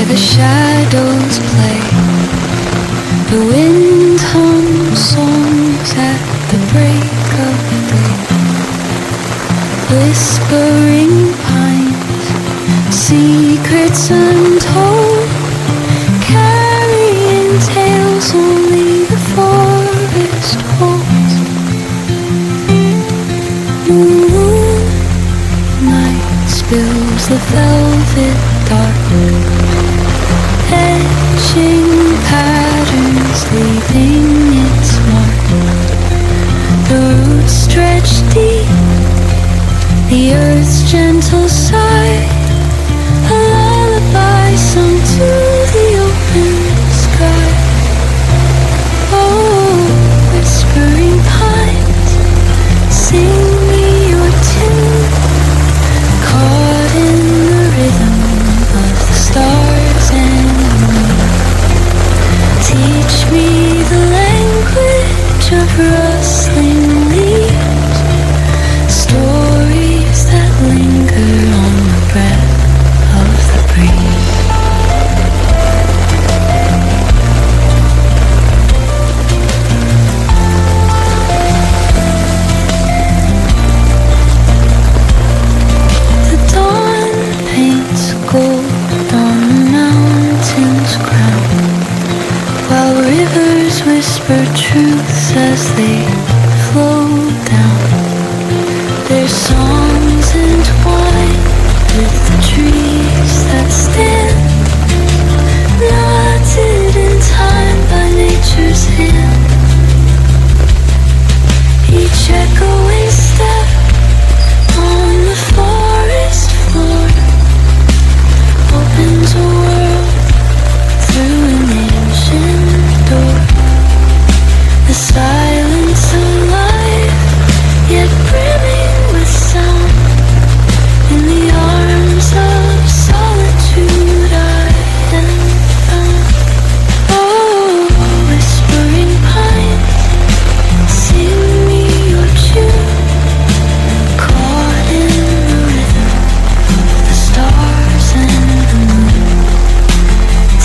where the shadows play. The wind hums songs at the break of day. Whispering pines, secrets untold, carrying tales only the forest holds. Moonlight spills the velvet dark, etching patterns, leaving its mark. The roots stretch deep, the earth's gentle sigh, a lullaby sung to the open sky. Oh, whispering pines, sing me your tune, caught in the rhythm of the stars and moon. Teach me the language of rustling leaves, stories that linger on the breath of the breeze. The dawn paints gold on the mountain's crown, while rivers whisper truths as they flow down. Their songs entwined with the trees that stand, knotted in time by nature's hand. Each echoing step on the forest floor opens a world through an ancient door. The silence alive, yet brimming with sound. In the arms of solitude I am found. Oh, whispering pines, sing me your tune, caught in the rhythm of the stars and the moon.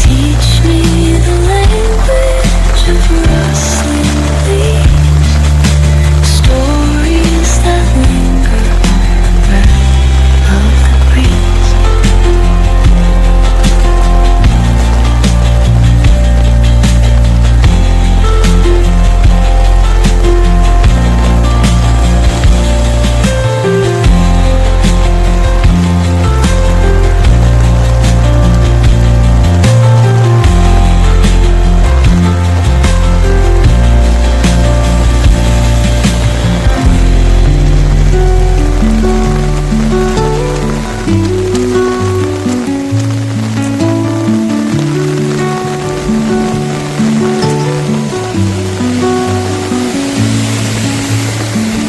Teach me the language of rustling leaves, stories that linger on the breath of the breeze.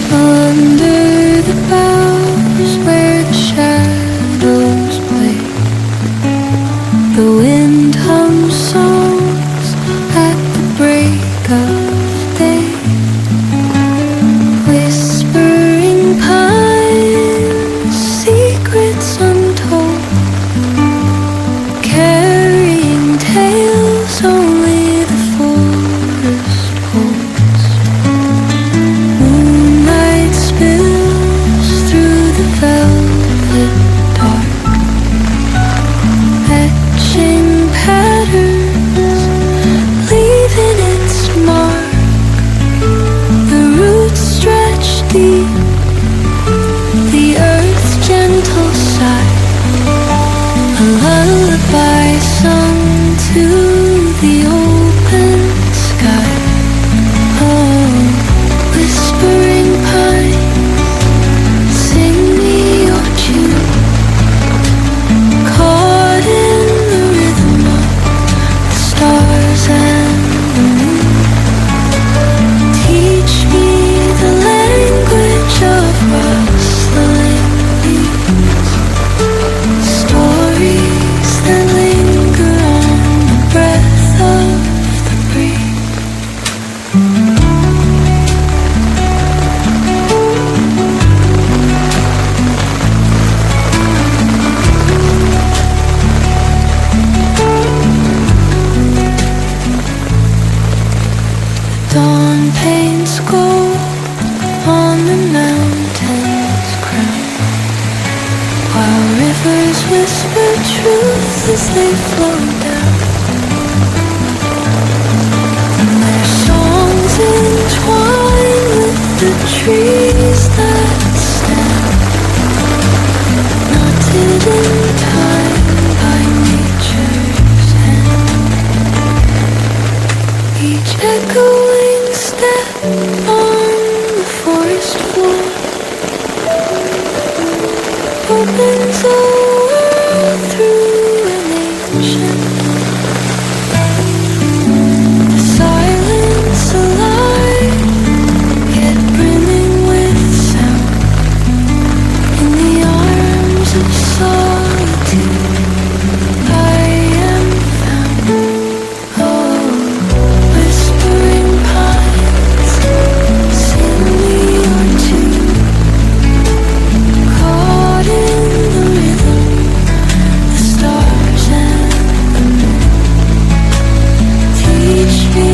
Under the boughs where the shadows play, the wind hums songs at the break of day. Whispering pines, secrets untold, carrying tales only the forest holds. Moonlight spills through the velvet dark, etching patterns, as they flow down. And their songs entwine with the trees that stand, knotted in time by nature's hand. Each echoing step on the forest floor opens a world through an ancient the silence alive, yet brimming with sound. In the arms of solitude I am found. Oh, whispering pines, sing me your tune, caught in the rhythm, the stars and the moon. Teach me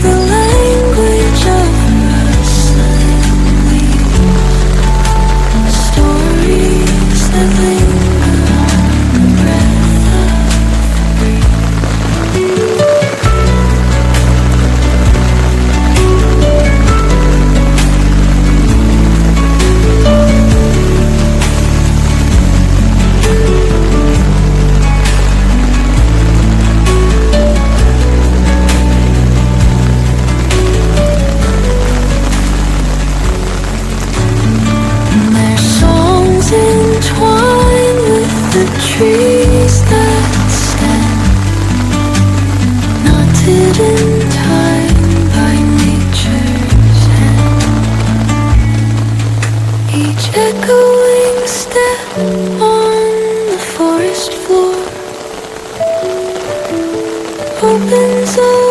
the language of rustling leaves, stories that linger on the breath of breeze. And their songs entwine with the trees that stand, knotted in time by nature's hand. Each echoing step on the forest floor opens a